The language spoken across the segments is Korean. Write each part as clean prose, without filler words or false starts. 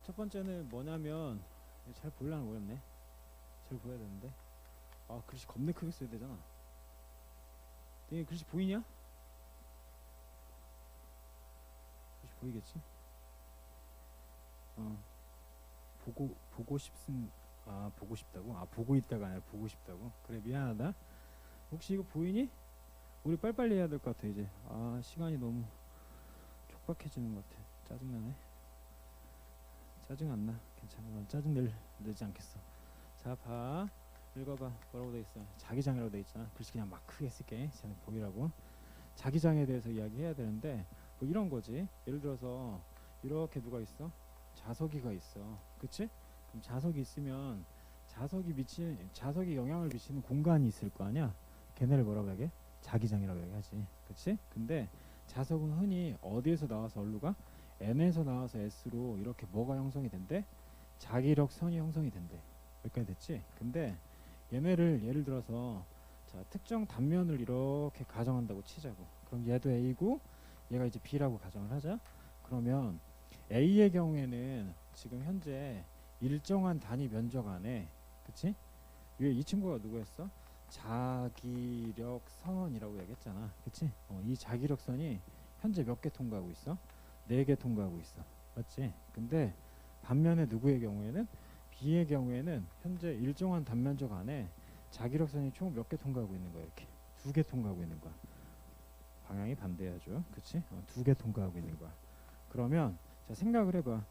첫 번째는 뭐냐면 잘 보려나 모르겠네. 잘 보여야 되는데. 아 글씨 겁내 크게 써야 되잖아. 이게 글씨 보이냐? 글씨 보이겠지? 어 보고 싶은 아 보고 싶다고? 아 보고 있다가 아니라 보고 싶다고? 그래 미안하다. 혹시 이거 보이니? 우리 빨리빨리 해야 될 것 같아 이제. 아 시간이 너무 촉박해지는 것 같아. 짜증나네. 짜증 안 나. 괜찮아. 넌 짜증 내지 않겠어. 자 봐. 읽어봐. 뭐라고 돼 있어? 자기장이라고 돼 있잖아. 글씨 그냥 막 크게 쓸게. 쟤는 보이라고. 자기장에 대해서 이야기해야 되는데 뭐 이런 거지. 예를 들어서 이렇게 누가 있어? 자석이가 있어. 그치? 그럼 자석이 있으면 자석이 영향을 미치는 공간이 있을 거 아니야. 걔네를 뭐라고 얘기해? 자기장이라고 얘기하지. 그치? 근데 자석은 흔히 어디에서 나와서 어디로 가? N에서 나와서 S로 이렇게 뭐가 형성이 된대? 자기력선이 형성이 된대. 여기까지 됐지? 근데 얘네를 예를 들어서 자 특정 단면을 이렇게 가정한다고 치자고. 그럼 얘도 A고 얘가 이제 B라고 가정을 하자. 그러면 A의 경우에는 지금 현재 일정한 단위 면적 안에, 그치? 위에 이 친구가 누구였어? 자기력선이라고 얘기했잖아. 그치? 이 자기력선이 현재 몇 개 통과하고 있어? 4개 통과하고 있어. 맞지? 근데 반면에 누구의 경우에는 B의 경우에는 현재 일정한 단면적 안에 자기력선이 총 몇 개 통과하고 있는 거야. 이렇게 2개 통과하고 있는 거야. 방향이 반대야죠. 그치? 2개 통과하고 있는 거야. 그러면 자 생각을 해봐.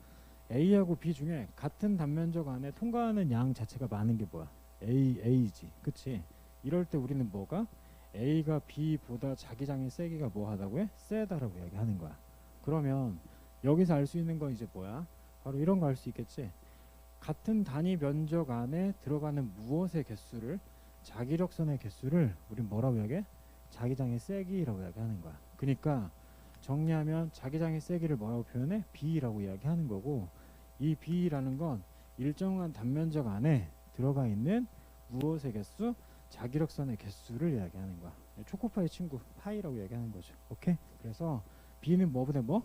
A하고 B 중에 같은 단면적 안에 통과하는 양 자체가 많은 게 뭐야? A지. 그치? 이럴 때 우리는 뭐가? A가 B보다 자기장의 세기가 뭐 하다고 해? 세다라고 이야기하는 거야. 그러면 여기서 알 수 있는 건 이제 뭐야? 바로 이런 거 알 수 있겠지? 같은 단위 면적 안에 들어가는 무엇의 개수를, 자기력선의 개수를 우린 뭐라고 이야기해? 자기장의 세기라고 이야기하는 거야. 그러니까 정리하면 자기장의 세기를 뭐라고 표현해? B라고 이야기하는 거고, 이 B라는 건 일정한 단면적 안에 들어가 있는 무엇의 개수? 자기력선의 개수를 이야기하는 거야. 초코파이 친구 파이라고 이야기하는 거죠. 오케이? 그래서 B는 뭐분의 뭐?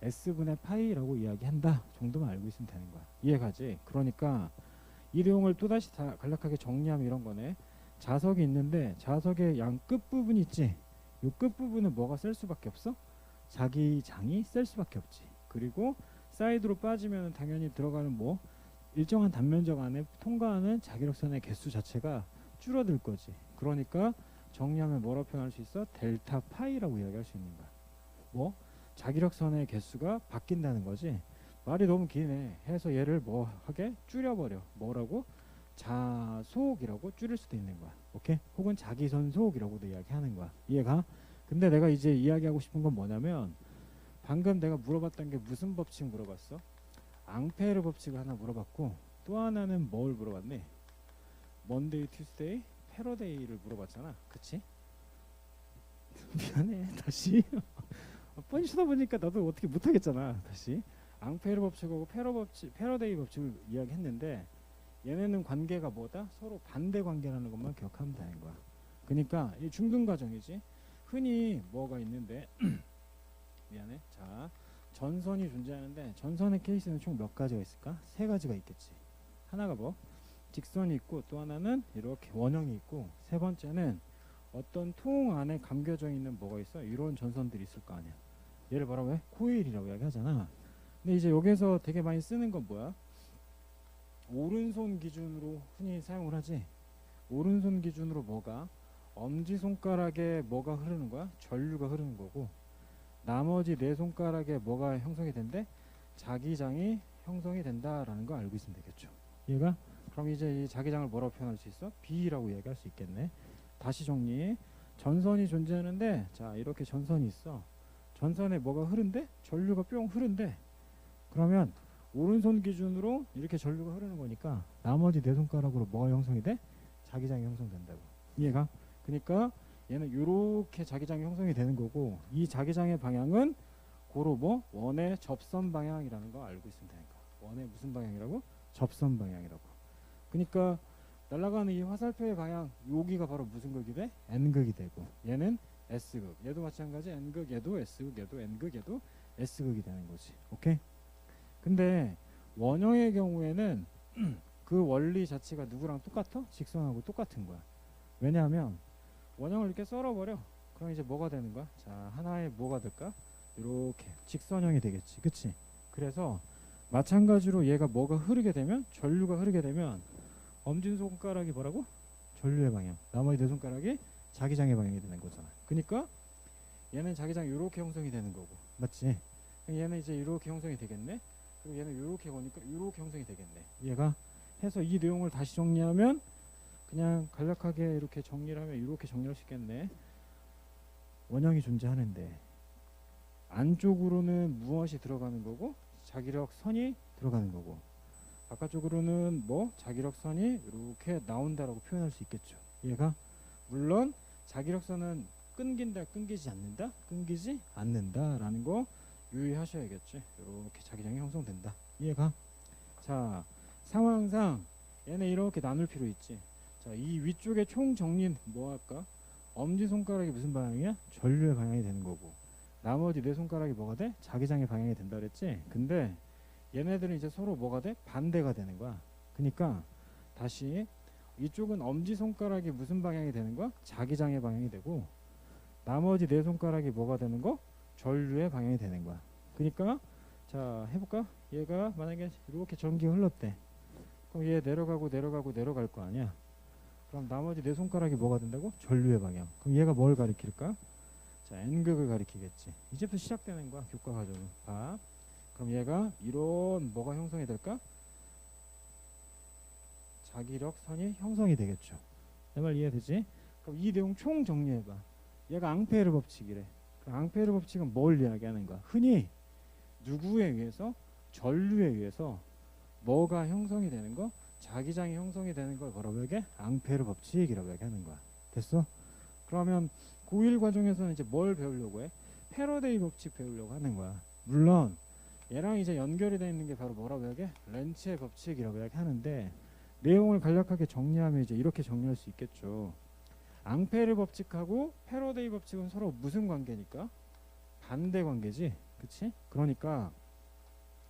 S분의 파이라고 이야기한다 정도만 알고 있으면 되는 거야. 이해가지? 그러니까 이 내용을 또다시 다 간략하게 정리하면 이런 거네. 자석이 있는데 자석의 양 끝부분 있지? 이 끝부분은 뭐가 셀 수밖에 없어? 자기장이 셀 수밖에 없지. 그리고 사이드로 빠지면 당연히 들어가는 뭐 일정한 단면적 안에 통과하는 자기력선의 개수 자체가 줄어들 거지. 그러니까 정리하면 뭐라고 표현할 수 있어? 델타 파이라고 이야기할 수 있는 거야. 뭐? 자기력선의 개수가 바뀐다는 거지. 말이 너무 기네. 해서 얘를 뭐 하게? 줄여버려. 뭐라고? 자속이라고 줄일 수도 있는 거야. 오케이? 혹은 자기선속이라고도 이야기하는 거야. 이해가? 근데 내가 이제 이야기하고 싶은 건 뭐냐면 방금 내가 물어봤던 게 무슨 법칙 물어봤어? 앙페르 법칙을 하나 물어봤고, 또 하나는 뭘 물어봤니? 먼데이, 튜스데이, 패러데이를 물어봤잖아. 그치? 미안해. 다시. 뻔히 쳐다보니까 나도 어떻게 못하겠잖아. 다시 앙페르 법칙하고 패러데이 법칙을 이야기했는데, 얘네는 관계가 뭐다? 서로 반대 관계라는 것만 기억하면 되는 거야. 그러니까 이 중등 과정이지. 흔히 뭐가 있는데 미안해. 자 전선이 존재하는데 전선의 케이스는 총 몇 가지가 있을까? 3가지가 있겠지. 하나가 뭐? 직선이 있고, 또 하나는 이렇게 원형이 있고, 세 번째는 어떤 통 안에 감겨져 있는 뭐가 있어? 이런 전선들이 있을 거 아니야. 얘를 뭐라고 해? 코일이라고 이야기하잖아. 근데 이제 여기서 되게 많이 쓰는 건 뭐야? 오른손 기준으로 흔히 사용을 하지. 오른손 기준으로 뭐가? 엄지손가락에 뭐가 흐르는 거야? 전류가 흐르는 거고, 나머지 4손가락에 뭐가 형성이 된대? 자기장이 형성이 된다라는 거 알고 있으면 되겠죠. 얘가? 그럼 이제 이 자기장을 뭐라고 표현할 수 있어? B라고 얘기할 수 있겠네. 다시 정리. 전선이 존재하는데, 자 이렇게 전선이 있어. 전선에 뭐가 흐른대? 전류가 뿅 흐른대. 그러면 오른손 기준으로 이렇게 전류가 흐르는 거니까 나머지 4손가락으로 뭐가 형성이 돼? 자기장이 형성된다고. 이해가? 그러니까 얘는 이렇게 자기장이 형성이 되는 거고, 이 자기장의 방향은 고로 뭐? 원의 접선 방향이라는 거 알고 있으면 되니까. 원의 무슨 방향이라고? 접선 방향이라고. 그러니까 날아가는 이 화살표의 방향, 여기가 바로 무슨 극이 돼? N극이 되고, 얘는 S극. 얘도 마찬가지. N극, 얘도 S극, 얘도 N극, 얘도 S극이 되는 거지. 오케이? 근데 원형의 경우에는 그 원리 자체가 누구랑 똑같아? 직선하고 똑같은 거야. 왜냐하면 원형을 이렇게 썰어버려. 그럼 이제 뭐가 되는 거야? 자, 하나의 뭐가 될까? 이렇게 직선형이 되겠지, 그치? 그래서 마찬가지로 얘가 뭐가 흐르게 되면, 전류가 흐르게 되면 엄지손가락이 뭐라고? 전류의 방향, 나머지 네 손가락이 자기장의 방향이 되는 거잖아. 그러니까 얘는 자기장 이렇게 형성이 되는 거고, 맞지? 얘는 이제 이렇게 형성이 되겠네. 그리고 얘는 이렇게 오니까 이렇게 형성이 되겠네. 얘가 해서 이 내용을 다시 정리하면, 그냥 간략하게 이렇게 정리를 하면 이렇게 정리할 수 있겠네. 원형이 존재하는데 안쪽으로는 무엇이 들어가는 거고, 자기력선이 들어가는 거고, 바깥쪽으로는 뭐 자기력선이 이렇게 나온다라고 표현할 수 있겠죠. 얘가 물론 자기력선은 끊긴다, 끊기지 않는다, 끊기지 않는다라는 거 유의하셔야겠지. 이렇게 자기장이 형성된다. 이해가? 자, 상황상 얘네 이렇게 나눌 필요 있지. 자, 이 위쪽에 총 정리는 뭐 할까? 엄지손가락이 무슨 방향이야? 전류의 방향이 되는 거고, 나머지 네 손가락이 뭐가 돼? 자기장의 방향이 된다 그랬지. 근데 얘네들은 이제 서로 뭐가 돼? 반대가 되는 거야. 그러니까 다시 이쪽은 엄지손가락이 무슨 방향이 되는 거야? 자기장의 방향이 되고, 나머지 네 손가락이 뭐가 되는 거? 전류의 방향이 되는 거야. 그러니까 자, 해볼까? 얘가 만약에 이렇게 전기가 흘렀대. 그럼 얘 내려가고 내려가고 내려갈 거 아니야. 그럼 나머지 네 손가락이 뭐가 된다고? 전류의 방향. 그럼 얘가 뭘 가리킬까? 자, N극을 가리키겠지. 이제부터 시작되는 거야, 교과 과정은. 봐. 그럼 얘가 이런 뭐가 형성이 될까? 자기력선이 형성이 되겠죠. 내 말 이해되지? 그럼 이 내용 총 정리해봐. 얘가 앙페르 법칙이래. 그럼 앙페르 법칙은 뭘 이야기하는 거야? 흔히 누구에 의해서? 전류에 의해서 뭐가 형성이 되는 거? 자기장이 형성이 되는 걸 뭐라고 얘기해? 앙페르 법칙이라고 얘기하는 거야. 됐어? 그러면 고1 과정에서는 이제 뭘 배우려고 해? 패러데이 법칙 배우려고 하는 거야. 물론 얘랑 이제 연결이 되어 있는 게 바로 뭐라고 얘기해? 렌츠의 법칙이라고 얘기하는데, 내용을 간략하게 정리하면 이제 이렇게 정리할 수 있겠죠. 앙페르 법칙하고 패러데이 법칙은 서로 무슨 관계니까? 반대 관계지, 그치? 그러니까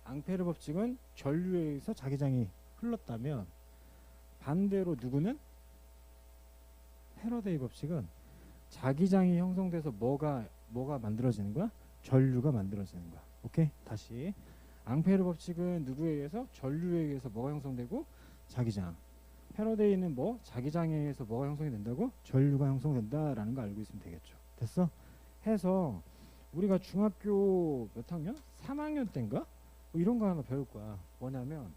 앙페르 법칙은 전류에 의해서 자기장이 흘렀다면, 반대로 누구는? 패러데이 법칙은 자기장이 형성돼서 뭐가 만들어지는 거야? 전류가 만들어지는 거야. 오케이? 다시. 앙페르 법칙은 누구에 의해서? 전류에 의해서 뭐가 형성되고? 자기장. 패러데이는 뭐? 자기장에 의해서 뭐가 형성이 된다고? 전류가 형성된다라는 거 알고 있으면 되겠죠. 됐어? 해서 우리가 중학교 몇 학년? 3학년 때인가? 뭐 이런 거 하나 배울 거야. 뭐냐면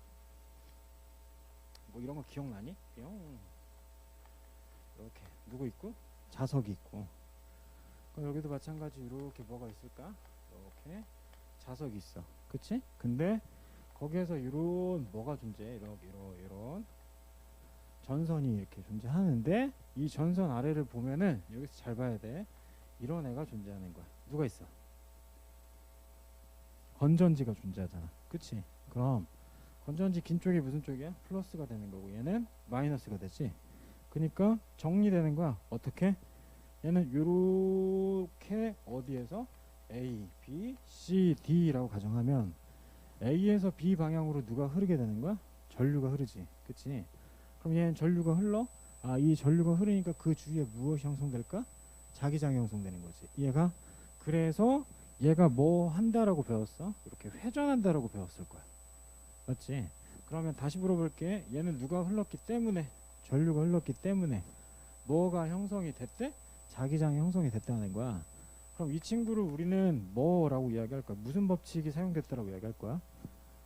뭐 이런 거 기억나니? 이렇게 누구 있고? 자석이 있고. 그럼 여기도 마찬가지 이렇게 뭐가 있을까? 이렇게 자석이 있어. 그치? 근데 거기에서 이런 뭐가 존재해? 이런 전선이 이렇게 존재하는데, 이 전선 아래를 보면은 여기서 잘 봐야 돼. 이런 애가 존재하는 거야. 누가 있어? 건전지가 존재하잖아. 그치? 그럼 건전지 긴 쪽이 무슨 쪽이야? 플러스가 되는 거고, 얘는 마이너스가 되지. 그러니까 정리되는 거야. 어떻게? 얘는 요렇게 어디에서? A, B, C, D라고 가정하면 A에서 B 방향으로 누가 흐르게 되는 거야? 전류가 흐르지. 그치? 그럼 얘는 전류가 흘러? 아, 이 전류가 흐르니까 그 주위에 무엇이 형성될까? 자기장이 형성되는 거지. 얘가 그래서 얘가 뭐 한다라고 배웠어? 이렇게 회전한다라고 배웠을 거야. 맞지? 그러면 다시 물어볼게. 얘는 누가 흘렀기 때문에, 전류가 흘렀기 때문에 뭐가 형성이 됐대? 자기장이 형성이 됐다는 거야. 그럼 이 친구를 우리는 뭐라고 이야기할 거야? 무슨 법칙이 사용됐다라고 이야기할 거야?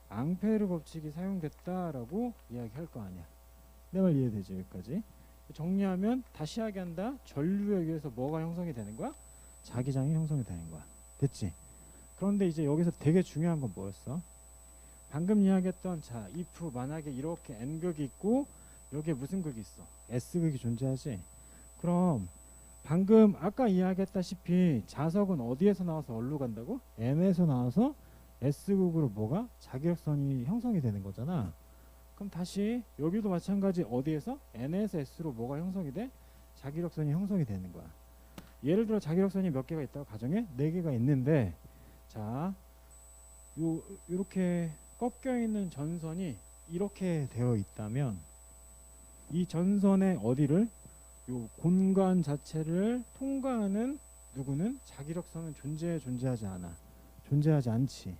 앙페르 법칙이 사용됐다라고 이야기할 거 아니야. 내 말 이해되지? 여기까지 정리하면 다시 이야기한다. 전류에 의해서 뭐가 형성이 되는 거야? 자기장이 형성이 되는 거야. 됐지? 그런데 이제 여기서 되게 중요한 건 뭐였어? 방금 이야기했던, 자, if 만약에 이렇게 n극이 있고 여기에 무슨 극이 있어? s극이 존재하지. 그럼 방금 아까 이야기했다시피 자석은 어디에서 나와서 어디로 간다고? n에서 나와서 s극으로 뭐가? 자기력선이 형성이 되는 거잖아. 그럼 다시 여기도 마찬가지, 어디에서? n에서 s로 뭐가 형성이 돼? 자기력선이 형성이 되는 거야. 예를 들어 자기력선이 몇 개가 있다고 가정해? 4개가 있는데, 자, 요렇게 꺾여 있는 전선이 이렇게 되어 있다면 이 전선의 어디를 요 공간 자체를 통과하는 누구는 자기력선은 존재하지 않아. 존재하지 않지.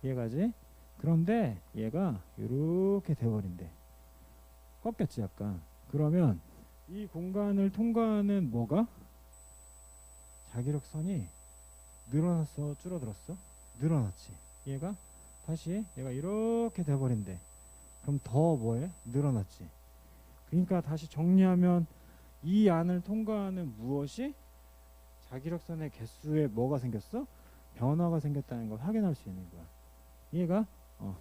이해가지? 그런데 얘가 이렇게 돼버린대. 꺾였지 약간. 그러면 이 공간을 통과하는 뭐가? 자기력선이 늘어났어 줄어들었어? 늘어났지. 얘가 다시 얘가 이렇게 돼버린대. 그럼 더 뭐해? 늘어났지. 그러니까 다시 정리하면 이 안을 통과하는 무엇이 자기력선의 개수에 뭐가 생겼어? 변화가 생겼다는 걸 확인할 수 있는 거야. 이해가?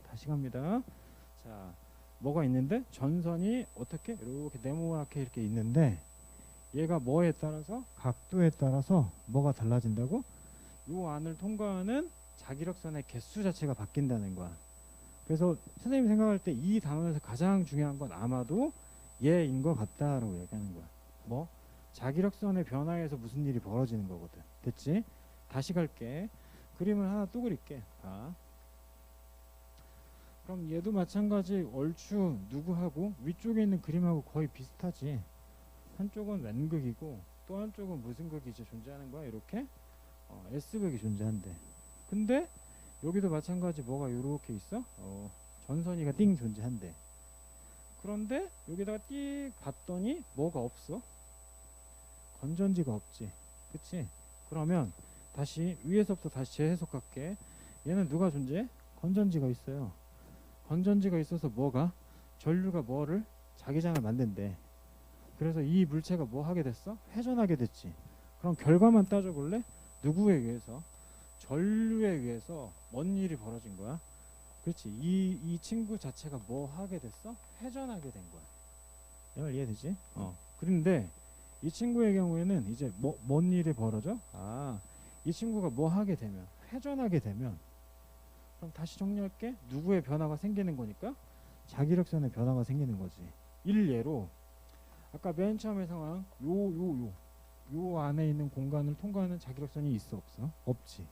다시 갑니다. 자, 뭐가 있는데 전선이 어떻게 이렇게 네모나게 이렇게 있는데 얘가 뭐에 따라서 각도에 따라서 뭐가 달라진다고? 요 안을 통과하는 자기력선의 개수 자체가 바뀐다는 거야. 그래서 선생님이 생각할 때 이 단원에서 가장 중요한 건 아마도 얘인 것 같다라고 얘기하는 거야. 뭐? 자기력선의 변화에서 무슨 일이 벌어지는 거거든. 됐지? 다시 갈게. 그림을 하나 또 그릴게. 봐. 그럼 얘도 마찬가지 얼추 누구하고 위쪽에 있는 그림하고 거의 비슷하지. 한쪽은 N극이고 또 한쪽은 무슨 극이 이제 존재하는 거야? 이렇게 S극이 존재한대. 근데 여기도 마찬가지 뭐가 이렇게 있어? 전선이가 띵 존재한대. 그런데 여기다가 띡 봤더니 뭐가 없어? 건전지가 없지. 그치? 그러면 다시 위에서부터 다시 재해석할게. 얘는 누가 존재해? 건전지가 있어요. 건전지가 있어서 뭐가? 전류가 뭐를? 자기장을 만든대. 그래서 이 물체가 뭐 하게 됐어? 회전하게 됐지. 그럼 결과만 따져볼래? 누구에 의해서? 전류에 의해서 뭔 일이 벌어진 거야? 그렇지. 이 친구 자체가 뭐 하게 됐어? 회전하게 된 거야. 내 말 이해되지? 그런데 이 친구의 경우에는 이제 뭔 일이 벌어져? 이 친구가 뭐 하게 되면 회전하게 되면 그럼 다시 정리할게. 누구의 변화가 생기는 거니까? 자기력선의 변화가 생기는 거지. 일례로 아까 맨 처음의 상황 요 안에 있는 공간을 통과하는 자기력선이 있어 없어? 없지.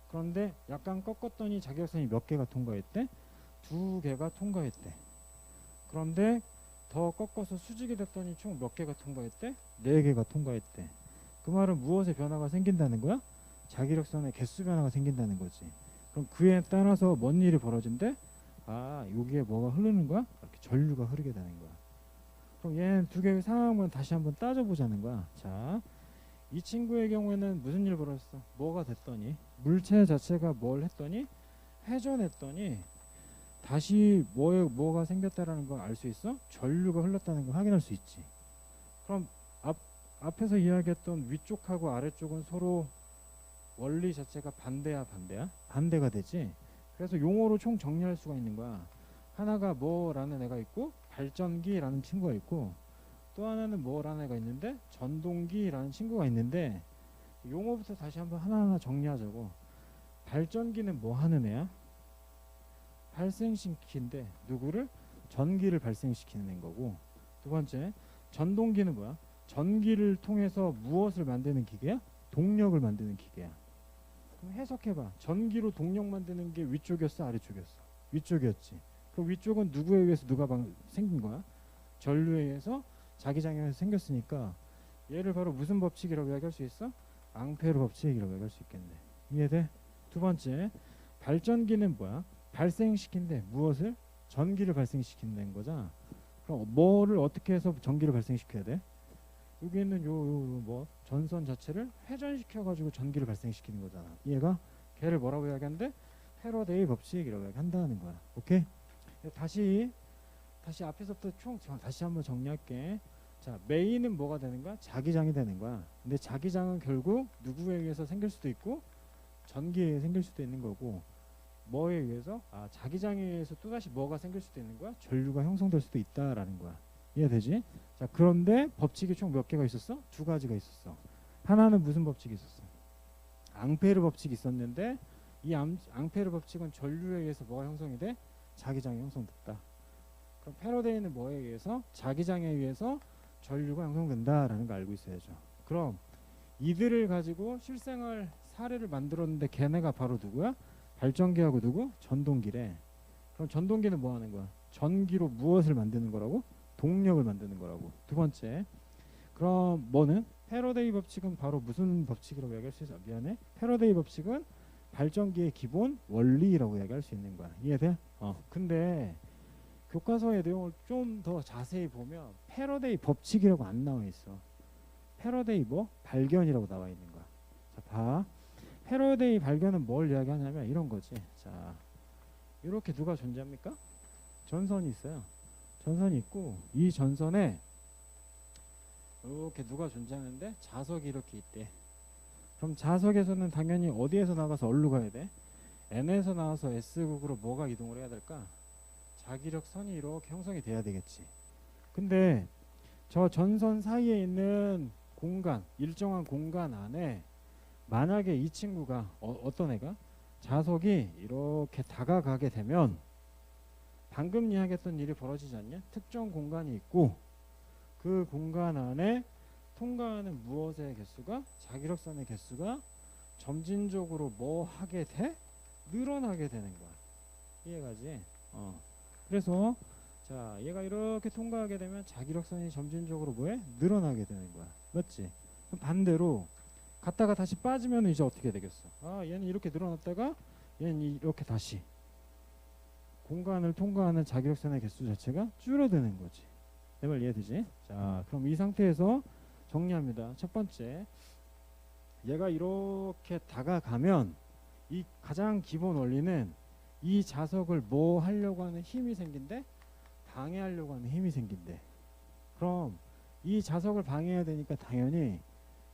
그런데 약간 꺾었더니 자기력선이 몇 개가 통과했대? 2개가 통과했대. 그런데 더 꺾어서 수직이 됐더니 총 몇 개가 통과했대? 4개가 통과했대. 그 말은 무엇의 변화가 생긴다는 거야? 자기력선의 개수 변화가 생긴다는 거지. 그럼 그에 따라서 뭔 일이 벌어진대? 여기에 뭐가 흐르는 거야? 이렇게 전류가 흐르게 되는 거야. 그럼 얘는 2개의 상황만 다시 한번 따져보자는 거야. 자, 이 친구의 경우에는 무슨 일 벌어졌어? 뭐가 됐더니 물체 자체가 뭘 했더니 회전했더니 다시 뭐가 생겼다라는 걸 알 수 있어? 전류가 흘렀다는 걸 확인할 수 있지. 그럼 앞에서 이야기했던 위쪽하고 아래쪽은 서로 원리 자체가 반대야? 반대가 되지. 그래서 용어로 총 정리할 수가 있는 거야. 하나가 뭐라는 애가 있고 발전기라는 친구가 있고 또 하나는 뭐라는 애가 있는데 전동기라는 친구가 있는데 용어부터 다시 한번 하나하나 정리하자고. 발전기는 뭐 하는 애야? 발생시키는데 누구를? 전기를 발생시키는 애인 거고. 두 번째 전동기는 뭐야? 전기를 통해서 무엇을 만드는 기계야? 동력을 만드는 기계야. 그럼 해석해봐. 전기로 동력 만드는 게 위쪽이었어? 아래쪽이었어? 위쪽이었지. 그 위쪽은 누구에 의해서 생긴 거야? 전류에 의해서 자기장에 생겼으니까 얘를 바로 무슨 법칙이라고 이야기할 수 있어? 앙페르 법칙이라고 이야기할 수 있겠네. 이해돼? 두 번째 발전기는 뭐야? 발생시킨대. 무엇을? 전기를 발생시킨다는 거잖아. 그럼 뭐를 어떻게 해서 전기를 발생시켜야 돼? 여기 있는 뭐 전선 자체를 회전시켜 가지고 전기를 발생시키는 거잖아. 얘가 걔를 뭐라고 이야기하는데 패러데이 법칙이라고 이야기한다는 거야. 오케이? 다시 앞에서부터 다시 한번 정리할게. 자, 메인은 뭐가 되는 거야? 자기장이 되는 거야. 근데 자기장은 결국 누구에 의해서 생길 수도 있고 전기에 의해 생길 수도 있는 거고 뭐에 의해서? 자기장에 의해서 또다시 뭐가 생길 수도 있는 거야? 전류가 형성될 수도 있다라는 거야. 이해되지? 자, 그런데 법칙이 총 몇 개가 있었어? 2가지가 있었어. 하나는 무슨 법칙이 있었어? 앙페르 법칙이 있었는데 이 앙페르 법칙은 전류에 의해서 뭐가 형성이 돼? 자기장이 형성됐다. 그럼 패러데이는 뭐에 의해서? 자기장에 의해서 전류가 형성된다라는 거 알고 있어야죠. 그럼 이들을 가지고 실생활 사례를 만들었는데 걔네가 바로 누구야? 발전기하고 누구? 전동기래. 그럼 전동기는 뭐 하는 거야? 전기로 무엇을 만드는 거라고? 동력을 만드는 거라고. 두 번째. 그럼 뭐는? 패러데이 법칙은 바로 무슨 법칙이라고 이야기할 수 있어? 미안해. 패러데이 법칙은 발전기의 기본 원리라고 이야기할 수 있는 거야. 이해돼? 근데 교과서의 내용을 좀 더 자세히 보면 패러데이 법칙이라고 안 나와 있어. 패러데이 뭐? 발견이라고 나와 있는 거야. 자, 봐. 패러데이 발견은 뭘 이야기하냐면 이런 거지. 자, 이렇게 누가 존재합니까? 전선이 있어요. 전선이 있고 이 전선에 이렇게 누가 존재하는데 자석이 이렇게 있대. 그럼 자석에서는 당연히 어디에서 나가서 어디로 가야 돼? N에서 나와서 S극으로 뭐가 이동을 해야 될까? 자기력선이 이렇게 형성이 돼야 되겠지. 근데 저 전선 사이에 있는 공간, 일정한 공간 안에 만약에 이 친구가 어떤 애가 자석이 이렇게 다가가게 되면 방금 이야기했던 일이 벌어지지 않냐? 특정 공간이 있고 그 공간 안에 통과하는 무엇의 개수가 자기력선의 개수가 점진적으로 뭐 하게 돼? 늘어나게 되는 거야. 이해가지? 그래서 자 얘가 이렇게 통과하게 되면 자기력선이 점진적으로 뭐해? 늘어나게 되는 거야. 맞지? 그럼 반대로 갔다가 다시 빠지면 이제 어떻게 되겠어? 얘는 이렇게 늘어났다가 얘는 이렇게 다시 공간을 통과하는 자기력선의 개수 자체가 줄어드는 거지. 내 말 이해되지? 자, 그럼 이 상태에서 정리합니다. 첫 번째, 얘가 이렇게 다가가면 이 가장 기본 원리는 이 자석을 뭐 하려고 하는 힘이 생긴대? 방해하려고 하는 힘이 생긴대. 그럼 이 자석을 방해해야 되니까 당연히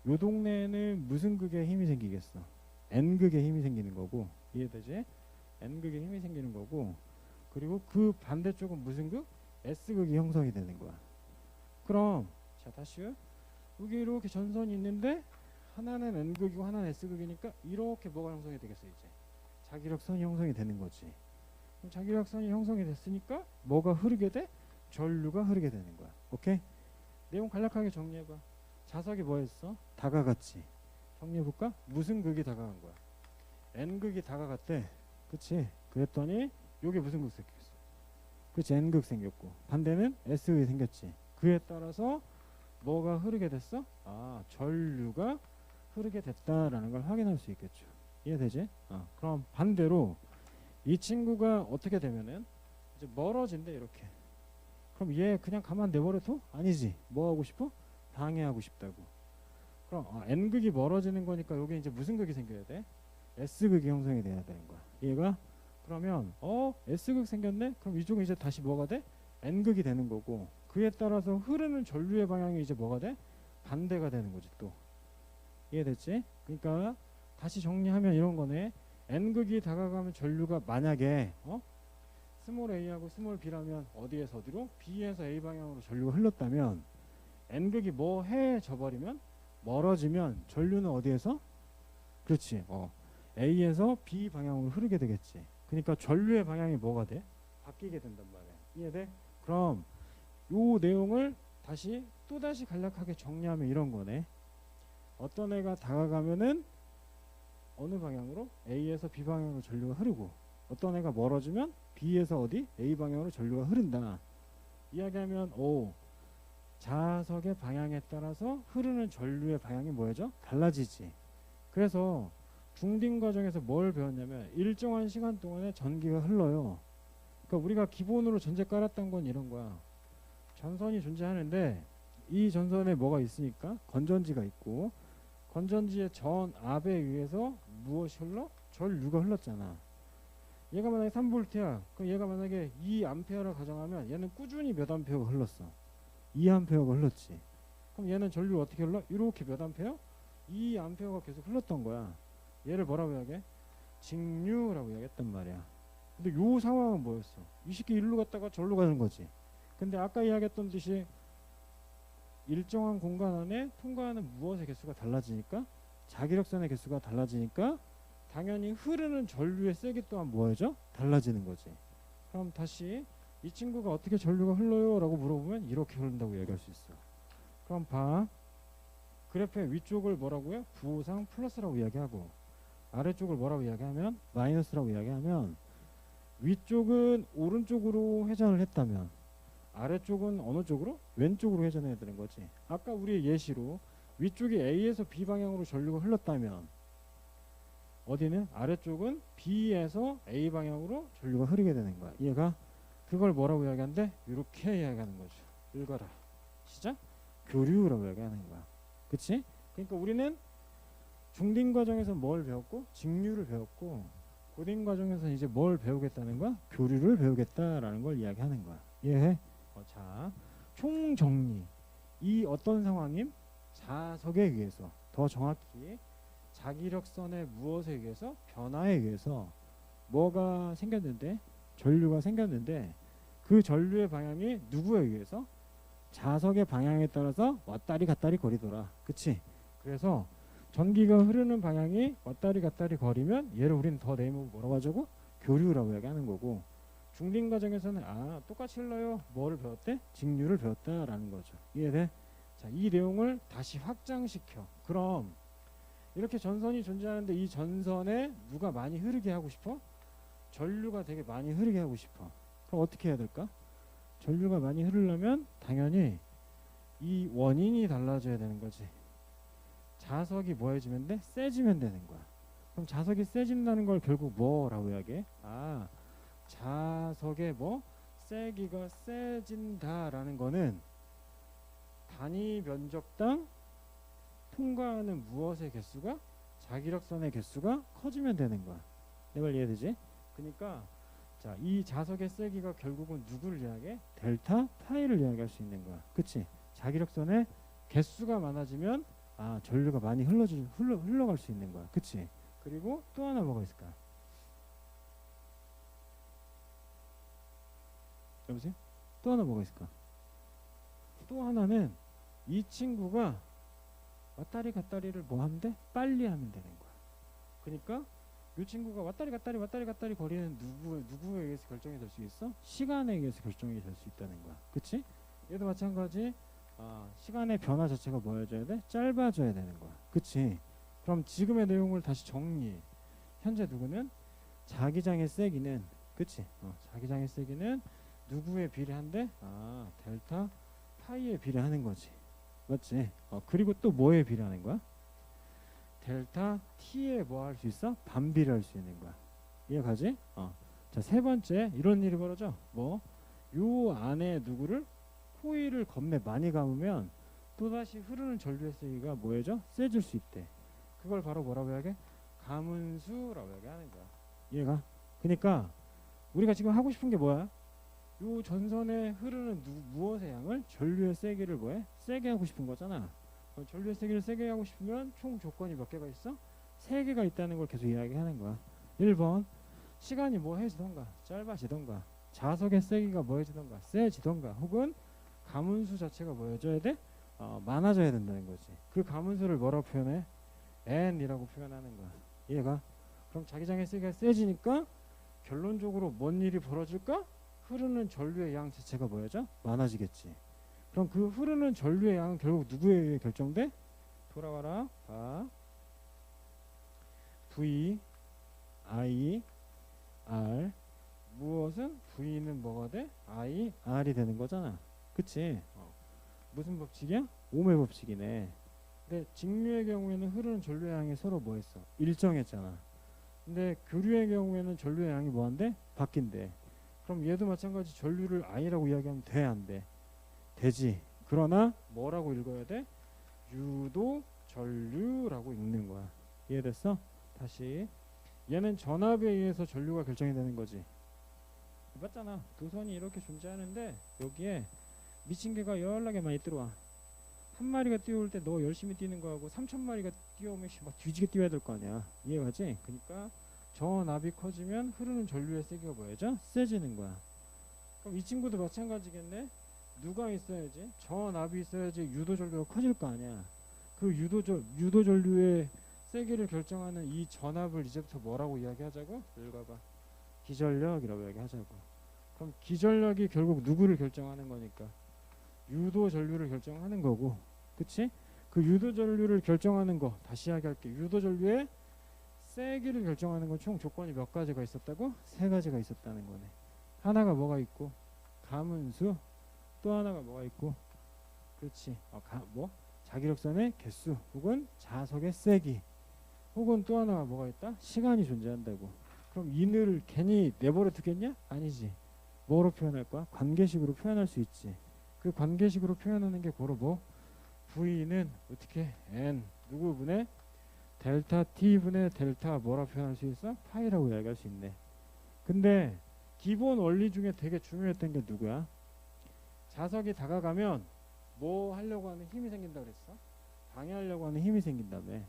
요 동네에는 무슨 극의 힘이 생기겠어? N극의 힘이 생기는 거고. 이해되지? N극의 힘이 생기는 거고. 그리고 그 반대쪽은 무슨 극? S극이 형성이 되는 거야. 그럼 자 다시 여기 이렇게 전선이 있는데 하나는 N극이고 하나는 S극이니까 이렇게 뭐가 형성이 되겠어? 이제 자기력선이 형성이 되는 거지. 그럼 자기력선이 형성이 됐으니까 뭐가 흐르게 돼? 전류가 흐르게 되는 거야. 오케이? 내용 간략하게 정리해봐. 자석이 뭐 했어? 다가갔지. 정리해볼까? 무슨 극이 다가간 거야? N극이 다가갔대. 그치? 그랬더니 요게 무슨 극 생겼어? 그치? N극 생겼고 반대는 S극이 생겼지. 그에 따라서 뭐가 흐르게 됐어? 전류가 흐르게 됐다라는 걸 확인할 수 있겠죠. 이해되지? 그럼 반대로 이 친구가 어떻게 되면은 이제 멀어진대 이렇게. 그럼 얘 그냥 가만 내버려둬? 아니지. 뭐 하고 싶어? 방해하고 싶다고. 그럼 N극이 멀어지는 거니까 여기 이제 무슨 극이 생겨야 돼? S극이 형성이 돼야 되는 거야. 얘가 그러면 S극 생겼네? 그럼 이쪽은 이제 다시 뭐가 돼? N극이 되는 거고 그에 따라서 흐르는 전류의 방향이 이제 뭐가 돼? 반대가 되는 거지 또. 이해됐지? 그러니까 다시 정리하면 이런 거네. N극이 다가가면 전류가 만약에 스몰 a하고 스몰 b라면 어디에서 어디로? B에서 A 방향으로 전류가 흘렀다면 N극이 뭐 해져 버리면 멀어지면 전류는 어디에서? 그렇지. A에서 B 방향으로 흐르게 되겠지. 그러니까 전류의 방향이 뭐가 돼? 바뀌게 된단 말이야. 이해돼? 그럼 요 내용을 다시 또다시 간략하게 정리하면 이런 거네. 어떤 애가 다가가면은 어느 방향으로? A에서 B 방향으로 전류가 흐르고 어떤 애가 멀어지면 B에서 어디? A 방향으로 전류가 흐른다. 이야기하면 자석의 방향에 따라서 흐르는 전류의 방향이 뭐죠? 달라지지. 그래서 중딩 과정에서 뭘 배웠냐면 일정한 시간 동안에 전기가 흘러요. 그러니까 우리가 기본으로 전제 깔았던 건 이런 거야. 전선이 존재하는데 이 전선에 뭐가 있으니까 건전지가 있고 건전지의 전압에 의해서 무엇이 흘러? 전류가 흘렀잖아. 얘가 만약에 3V야. 그럼 얘가 만약에 2A라 가정하면 얘는 꾸준히 몇 암페어가 흘렀어. 2A가 흘렀지. 그럼 얘는 전류 어떻게 흘러? 이렇게 몇 암페어? 2A가 계속 흘렀던 거야. 얘를 뭐라고 이야기해? 직류라고 이야기했단 말이야. 근데 요 상황은 뭐였어? 이 새끼 일로 갔다가 절로 가는 거지. 근데 아까 이야기했던 듯이 일정한 공간 안에 통과하는 무엇의 개수가 달라지니까 자기력선의 개수가 달라지니까 당연히 흐르는 전류의 세기 또한 뭐죠? 달라지는 거지. 그럼 다시 이 친구가 어떻게 전류가 흘러요? 라고 물어보면 이렇게 흐른다고 얘기할 수 있어. 그럼 봐. 그래프의 위쪽을 뭐라고요? 부호상 플러스라고 이야기하고 아래쪽을 뭐라고 이야기하면 마이너스라고 이야기하면 위쪽은 오른쪽으로 회전을 했다면 아래쪽은 어느 쪽으로? 왼쪽으로 회전해야 되는 거지. 아까 우리의 예시로 위쪽이 A에서 B 방향으로 전류가 흘렀다면 어디는 아래쪽은 B에서 A 방향으로 전류가 흐르게 되는 거야. 이해가? 그걸 뭐라고 이야기하는데? 이렇게 이야기하는 거죠. 읽어라. 시작. 교류라고 이야기하는 거야. 그치? 그러니까 우리는 중딩 과정에서 뭘 배웠고 직류를 배웠고 고딩 과정에서 이제 뭘 배우겠다는 거야? 교류를 배우겠다라는 걸 이야기하는 거야. 이해해? 자, 총정리. 이 어떤 상황임? 자석에 의해서, 더 정확히 자기력선의 무엇에 의해서? 변화에 의해서 뭐가 생겼는데? 전류가 생겼는데 그 전류의 방향이 누구에 의해서? 자석의 방향에 따라서 왔다리 갔다리 거리더라. 그치? 그래서 전기가 흐르는 방향이 왔다리 갔다리 거리면 얘를 우리는 더 네이밍 뭐라고 하자고? 교류라고 얘기하는 거고, 중딩 과정에서는 똑같이 흘러요. 뭐를 배웠대? 직류를 배웠다라는 거죠. 이해돼? 자, 이 내용을 다시 확장시켜. 그럼 이렇게 전선이 존재하는데 이 전선에 누가 많이 흐르게 하고 싶어? 전류가 되게 많이 흐르게 하고 싶어. 그럼 어떻게 해야 될까? 전류가 많이 흐르려면 당연히 이 원인이 달라져야 되는 거지. 자석이 뭐 해지면 돼? 세지면 되는 거야. 그럼 자석이 세진다는 걸 결국 뭐라고 이야기해? 자석의 뭐? 세기가 세진다라는 거는 단위 면적당 통과하는 무엇의 개수가? 자기력선의 개수가 커지면 되는 거야. 내 말 이해되지? 그러니까 자, 이 자석의 세기가 결국은 누구를 이야기해? 델타 파이를 이야기할 수 있는 거야. 그치? 자기력선의 개수가 많아지면 전류가 많이 흘러갈 수 있는 거야. 그치? 그리고 또 하나 뭐가 있을까? 여보세요? 또 하나 뭐가 있을까? 또 하나는 이 친구가 왔다리 갔다리를 뭐 하면 돼? 빨리 하면 되는 거야. 그러니까 이 친구가 왔다리 갔다리 거리는 누구에 의해서 결정이 될 수 있어? 시간에 의해서 결정이 될 수 있다는 거야. 그치? 얘도 마찬가지. 시간의 변화 자체가 뭐여줘야 돼? 짧아져야 되는 거야. 그치? 그럼 지금의 내용을 다시 정리해. 현재 누구는? 자기장의 세기는, 그치? 자기장의 세기는 누구에 비례한데? 델타 파이에 비례하는 거지. 맞지? 그리고 또 뭐에 비례하는 거야? 델타 t에 뭐 할 수 있어? 반비례할 수 있는 거야. 이해가지? 자, 세 번째 이런 일이 벌어져. 뭐? 요 안에 누구를? 코일을 겁내 많이 감으면 또다시 흐르는 전류의 세기가 뭐해져? 세질 수 있대. 그걸 바로 뭐라고 이야기해? 가문수라고 이야기하는 거야. 이해가? 그러니까 우리가 지금 하고 싶은 게 뭐야? 요 전선에 흐르는 무엇의 양을? 전류의 세기를 뭐해? 세게 하고 싶은 거잖아. 전류의 세기를 세게 하고 싶으면 총 조건이 몇 개가 있어? 3개가 있다는 걸 계속 이야기하는 거야. 1번 시간이 뭐 해지던가 짧아지던가, 자석의 세기가 뭐 해지던가 세지던가, 혹은 가문수 자체가 뭐 해줘야 돼? 많아져야 된다는 거지. 그 가문수를 뭐라고 표현해? n이라고 표현하는 거야. 이해가? 그럼 자기장의 세기가 세지니까 결론적으로 뭔 일이 벌어질까? 흐르는 전류의 양 자체가 뭐여져? 많아지겠지. 그럼 그 흐르는 전류의 양은 결국 누구에 의해 결정돼? 돌아와라. V, I, R. 무엇은? V는 뭐가 돼? I, R이 되는 거잖아. 그치? 무슨 법칙이야? 오음의 법칙이네. 근데 직류의 경우에는 흐르는 전류의 양이 서로 뭐 했어? 일정했잖아. 근데 교류의 경우에는 전류의 양이 뭐한대? 바뀐대. 그럼 얘도 마찬가지 전류를 I라고 이야기하면 돼? 안 돼? 되지. 그러나 뭐라고 읽어야 돼? 유도 전류라고 읽는 거야. 이해됐어? 다시. 얘는 전압에 의해서 전류가 결정이 되는 거지. 맞잖아. 두 선이 이렇게 존재하는데 여기에 미친 개가 연락에 많이 들어와. 한 마리가 뛰어올 때 너 열심히 뛰는 거하고 3,000마리가 뛰어오면 막 뒤지게 뛰어야 될 거 아니야. 이해가지? 그러니까 전압이 커지면 흐르는 전류의 세기가 뭐야죠? 세지는 거야. 그럼 이 친구도 마찬가지겠네. 누가 있어야지? 전압이 있어야지 유도 전류가 커질 거 아니야. 그 유도 전류의 세기를 결정하는 이 전압을 이제부터 뭐라고 이야기하자고? 읽어봐. 기전력이라고 이야기하자고. 그럼 기전력이 결국 누구를 결정하는 거니까? 유도 전류를 결정하는 거고. 그치? 그 유도 전류를 결정하는 거 다시 이야기할게. 유도 전류의 세기를 결정하는 건 총 조건이 몇 가지가 있었다고? 세 가지가 있었다는 거네. 하나가 뭐가 있고? 가문수. 또 하나가 뭐가 있고? 그렇지. 자기력선의 개수 혹은 자석의 세기 혹은 또 하나가 뭐가 있다? 시간이 존재한다고. 그럼 이를 괜히 내버려 두겠냐? 아니지. 뭐로 표현할 거야? 관계식으로 표현할 수 있지. 그 관계식으로 표현하는 게 고로 뭐? V는 어떻게? N 누구분의 델타 T분의 델타 뭐라 표현할 수 있어? 파이라고 이야기할 수 있네. 근데 기본 원리 중에 되게 중요했던 게 누구야? 자석이 다가가면 뭐 하려고 하는 힘이 생긴다고 그랬어? 방해하려고 하는 힘이 생긴다며.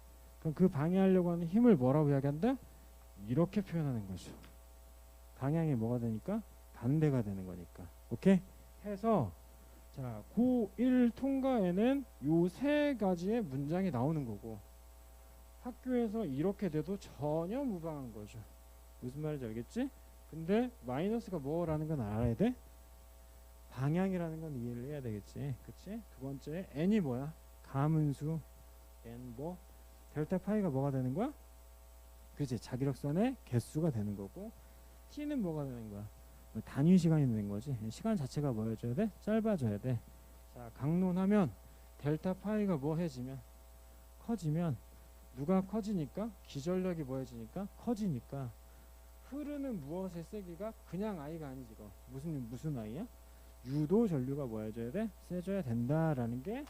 그럼 그 방해하려고 하는 힘을 뭐라고 이야기한다? 이렇게 표현하는 거죠. 방향이 뭐가 되니까? 반대가 되는 거니까. 오케이? 해서 자, 고1 통과에는 요 세 가지의 문장이 나오는 거고 학교에서 이렇게 돼도 전혀 무방한 거죠. 무슨 말인지 알겠지? 근데 마이너스가 뭐라는 건 알아야 돼? 방향이라는 건 이해를 해야 되겠지. 그치? 두 번째 n이 뭐야? 가문수 n 뭐? 델타 파이가 뭐가 되는 거야? 그치? 자기력선의 개수가 되는 거고 t는 뭐가 되는 거야? 단위 시간이 되는 거지. 시간 자체가 뭐여줘야 돼? 짧아져야 돼. 자, 강론하면 델타 파이가 뭐해지면 커지면 누가 커지니까 기전력이 뭐해지니까 커지니까 흐르는 무엇의 세기가 그냥 I가 아니지. 이거 무슨 I야? 유도 전류가 뭐해줘야 돼? 세져야 된다라는 게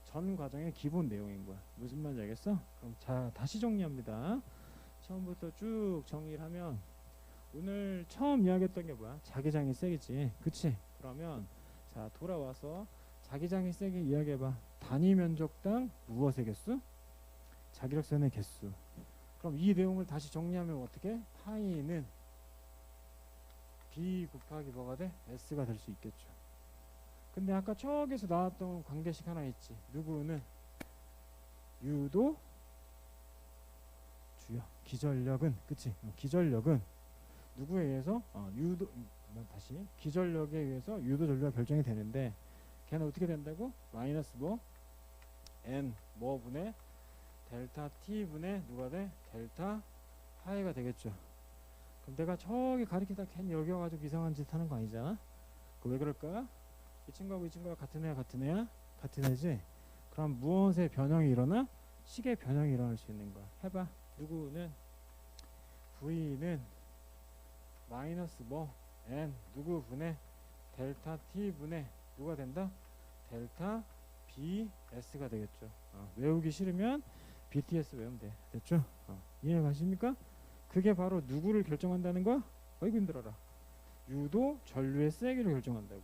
전 과정의 기본 내용인 거야. 무슨 말인지 알겠어? 그럼 자, 다시 정리합니다. 처음부터 쭉 정리를 하면 오늘 처음 이야기했던 게 뭐야? 자기장의 세기지. 그치? 그러면 자, 돌아와서 자기장의 세기 이야기해봐. 단위 면적당 무엇의 개수? 자기력선의 개수. 그럼 이 내용을 다시 정리하면 어떻게? 파이는 B 곱하기 뭐가 돼? S가 될 수 있겠죠. 근데 아까 저기서 나왔던 관계식 하나 있지. 누구는 유도 주요. 기전력은 그치? 기전력은 누구에 의해서? 다시 기전력에 의해서 유도 전류가 결정이 되는데 걔는 어떻게 된다고? 마이너스 뭐? N 뭐 분의 델타 T 분의 누가 돼? 델타 파이가 되겠죠. 그럼 내가 저기 가리키다 괜히 여기 와가지고 이상한 짓 하는 거 아니잖아? 그 왜 그럴까? 이 친구하고 이 친구가 같은 애야 같은 애야? 같은 애지? 그럼 무엇의 변형이 일어나? 식의 변형이 일어날 수 있는 거야. 해봐. 누구는 V는 마이너스 뭐 N 누구 분의 델타 T 분의 누가 된다? 델타 BS가 되겠죠. 외우기 싫으면 BTS 외우면 돼. 됐죠? 이해 가십니까? 그게 바로 누구를 결정한다는 거야? 어이구 힘들어라. 유도 전류의 세기를 결정한다고.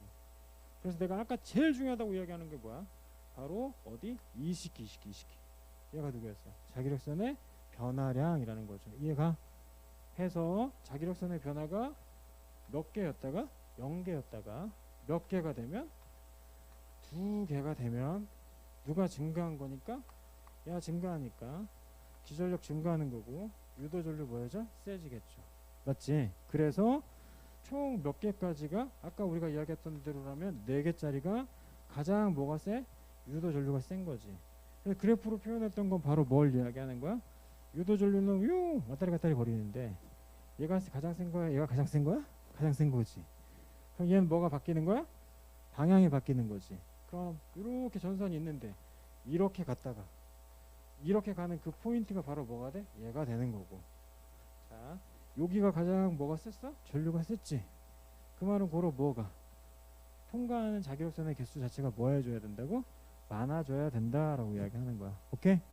그래서 내가 아까 제일 중요하다고 이야기하는 게 뭐야? 바로 어디? 이식기. 얘가 누구였어? 자기력선의 변화량이라는 거죠. 이해가? 해서 자기력선의 변화가 몇 개였다가 0개였다가 몇 개가 되면 2개가 되면 누가 증가한 거니까? 야 증가하니까 기전력 증가하는 거고 유도 전류 뭐여져? 세지겠죠. 맞지? 그래서 총 몇 개까지가 아까 우리가 이야기했던 대로라면 4개짜리가 가장 뭐가 세? 유도 전류가 센 거지. 그래서 그래프로 표현했던 건 바로 뭘 이야기하는 거야? 유도 전류는 유 왔다리 갔다리 거리는데 얘가 가장 센 거야? 얘가 가장 센 거야? 가장 센 거지. 그럼 얘는 뭐가 바뀌는 거야? 방향이 바뀌는 거지. 그럼 이렇게 전선이 있는데 이렇게 갔다가 이렇게 가는 그 포인트가 바로 뭐가 돼? 얘가 되는 거고. 자, 여기가 가장 뭐가 셌어? 전류가 셌지. 그 말은 고로 뭐가? 통과하는 자기력선의 개수 자체가 뭐 해줘야 된다고? 많아져야 된다라고 이야기하는 거야. 오케이?